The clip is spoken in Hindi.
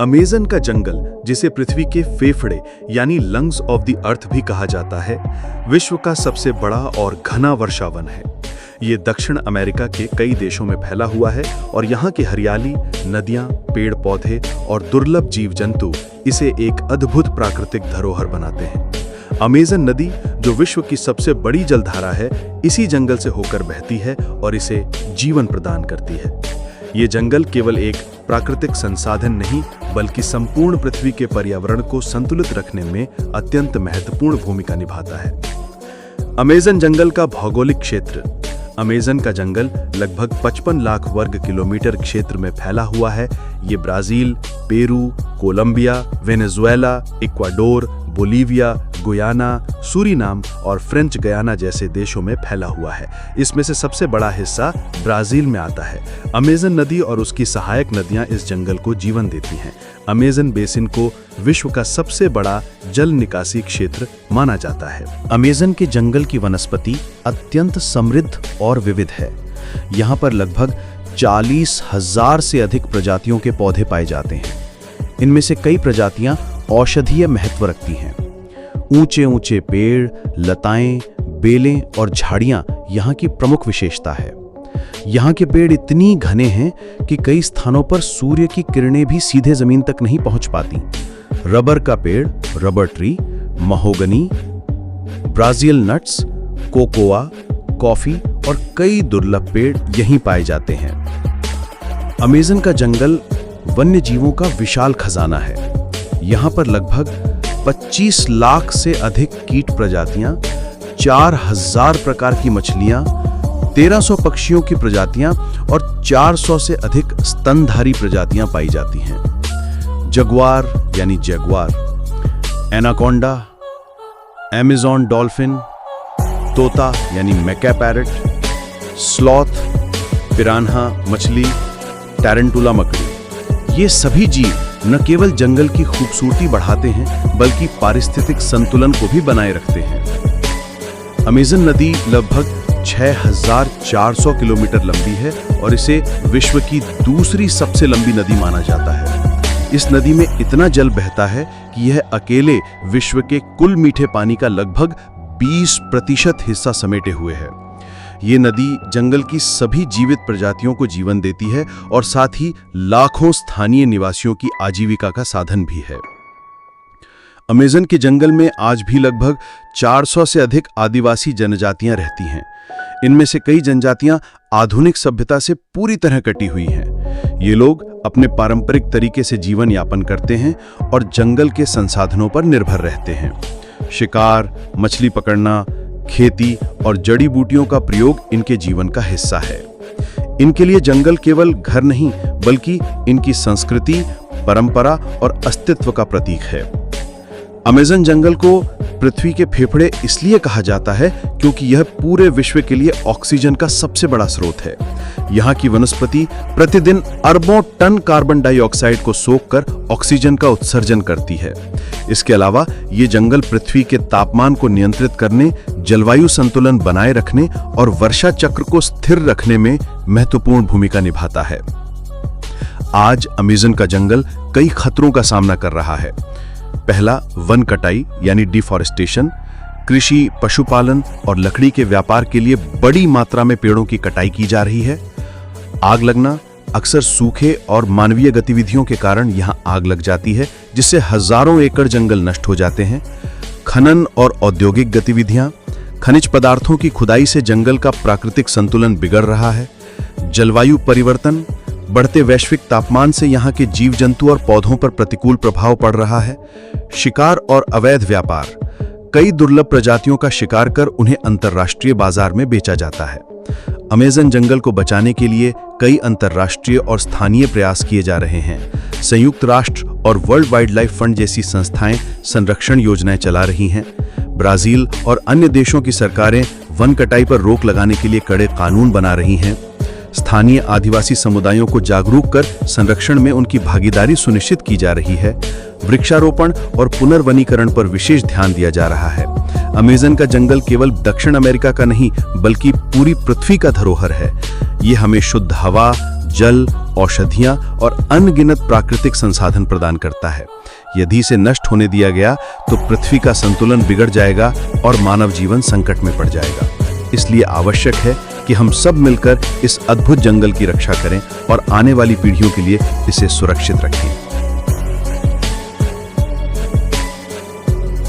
अमेज़न का जंगल, जिसे पृथ्वी के फेफड़े यानी लंग्स ऑफ द अर्थ भी कहा जाता है, विश्व का सबसे बड़ा और घना वर्षावन है। ये दक्षिण अमेरिका के कई देशों में फैला हुआ है और यहाँ की हरियाली, नदियाँ, पेड़ पौधे और दुर्लभ जीव जंतु इसे एक अद्भुत प्राकृतिक धरोहर बनाते हैं। अमेज़न नदी, जो विश्व की सबसे बड़ी जलधारा है, इसी जंगल से होकर बहती है और इसे जीवन प्रदान करती है। ये जंगल केवल एक प्राकृतिक संसाधन नहीं, बल्कि संपूर्ण पृथ्वी के पर्यावरण को संतुलित रखने में अत्यंत महत्वपूर्ण भूमिका निभाता है। अमेज़न जंगल का भौगोलिक क्षेत्र। अमेज़न का जंगल लगभग 55 लाख वर्ग किलोमीटर क्षेत्र में फैला हुआ है। ये Brazil, Peru, Colombia, Venezuela, Ecuador, Bolivia, Guyana, Suriname और फ्रेंच गयाना जैसे देशों में फैला हुआ है। इसमें से सबसे बड़ा हिस्सा ब्राजील में आता है। अमेज़न नदी और उसकी सहायक नदियां इस जंगल को जीवन देती हैं। अमेज़न बेसिन को विश्व का सबसे बड़ा जल निकासी क्षेत्र माना जाता है। अमेज़न के जंगल की वनस्पति अत्यंत समृद्ध और विविध है। यहाँ पर लगभग 40,000 से अधिक प्रजातियों के पौधे पाए जाते हैं। इनमें से कई प्रजातियां औषधीय महत्व रखती हैं। ऊंचे ऊंचे पेड़, लताएं, बेलें और झाड़ियां यहाँ की प्रमुख विशेषता है। यहाँ के पेड़ इतनी घने हैं कि कई स्थानों पर सूर्य की किरणें भी सीधे जमीन तक नहीं पहुंच पाती। रबर का पेड़, rubber tree, mahogany, Brazil nuts, cocoa, coffee और कई दुर्लभ पेड़ यहीं पाए जाते हैं। अमेज़न का जंगल वन्य जीवों का विशाल खजाना है। यहाँ पर लगभग 25 लाख से अधिक कीट प्रजातियां, 4000 प्रकार की मछलियां, 1300 पक्षियों की प्रजातियां और 400 से अधिक स्तनधारी प्रजातियां पाई जाती हैं। जगुआर यानी जगुआर, एनाकोंडा, अमेज़न डॉल्फिन, तोता यानी मैका पैरट, स्लॉथ, पिरान्हा मछली, टैरेंटुला मकड़ी, ये सभी जीव न केवल जंगल की खूबसूरती बढ़ाते हैं, बल्कि पारिस्थितिक संतुलन को भी बनाए रखते हैं। अमेज़न नदी लगभग 6400 किलोमीटर लंबी है और इसे विश्व की दूसरी सबसे लंबी नदी माना जाता है। इस नदी में इतना जल बहता है कि यह अकेले विश्व के कुल मीठे पानी का लगभग 20% हिस्सा समेटे हुए है। ये नदी जंगल की सभी जीवित प्रजातियों को जीवन देती है और साथ ही लाखों स्थानीय निवासियों की आजीविका का साधन भी है। अमेज़न के जंगल में आज भी लगभग 400 से अधिक आदिवासी जनजातियां रहती हैं। इनमें से कई जनजातियां आधुनिक सभ्यता से पूरी तरह कटी हुई हैं। ये लोग अपने पारंपरिक तरीके से जीवन यापन करते हैं और जंगल के संसाधनों पर निर्भर रहते हैं। शिकार, मछली पकड़ना, खेती और जड़ी बूटियों का प्रयोग इनके जीवन का हिस्सा है। इनके लिए जंगल केवल घर नहीं, बल्कि इनकी संस्कृति, परंपरा और अस्तित्व का प्रतीक है। अमेज़न जंगल को पृथ्वी के फेफड़े इसलिए कहा जाता है क्योंकि यह पूरे विश्व के लिए ऑक्सीजन का सबसे बड़ा स्रोत है। यहाँ की वनस्पति प्रतिदिन अरबों टन कार्बन डाइऑक्साइड को सोखकर ऑक्सीजन का उत्सर्जन करती है। इसके अलावा ये जंगल पृथ्वी के तापमान को नियंत्रित करने, जलवायु संतुलन बनाए रखने और वर्षा चक्र को स्थिर रखने में महत्वपूर्ण भूमिका निभाता है। आज अमेज़न का जंगल कई खतरों का सामना कर रहा है। पहला, वन कटाई यानी डिफॉरेस्टेशन। कृषि, पशुपालन और लकड़ी के व्यापार के लिए बड़ी मात्रा में पेड़ों की कटाई की जा रही है। आग लगना। अक्सर सूखे और मानवीय गतिविधियों के कारण यहां आग लग जाती है, जिससे हजारों एकड़ जंगल नष्ट हो जाते हैं। खनन और औद्योगिक गतिविधियां। खनिज पदार्थों की खुदाई से जंगल का प्राकृतिक संतुलन बिगड़ रहा है। जलवायु परिवर्तन। बढ़ते वैश्विक तापमान से यहाँ के जीव जंतु और पौधों पर प्रतिकूल प्रभाव पड़ रहा है। शिकार और अवैध व्यापार। कई दुर्लभ प्रजातियों का शिकार कर उन्हें अंतर्राष्ट्रीय बाजार में बेचा जाता है। अमेज़न जंगल को बचाने के लिए कई अंतर्राष्ट्रीय और स्थानीय प्रयास किए जा रहे हैं। संयुक्त राष्ट्र और वर्ल्ड वाइल्ड लाइफ फंड जैसी संस्थाएं संरक्षण योजनाएं चला रही हैं। ब्राजील और अन्य देशों की सरकारें वन कटाई पर रोक लगाने के लिए कड़े कानून बना रही हैं। स्थानीय आदिवासी समुदायों को जागरूक कर संरक्षण में उनकी भागीदारी सुनिश्चित की जा रही है। वृक्षारोपण और पुनर्वनीकरण पर विशेष ध्यान दिया जा रहा है। अमेज़न का जंगल केवल दक्षिण अमेरिका का नहीं, बल्कि पूरी पृथ्वी का धरोहर है। ये हमें शुद्ध हवा, जल, औषधियां और अनगिनत प्राकृतिक संसाधन प्रदान करता है। यदि इसे नष्ट होने दिया गया तो पृथ्वी का संतुलन बिगड़ जाएगा और मानव जीवन संकट में पड़ जाएगा। इसलिए आवश्यक है कि हम सब मिलकर इस अद्भुत जंगल की रक्षा करें और आने वाली पीढ़ियों के लिए इसे सुरक्षित रखें।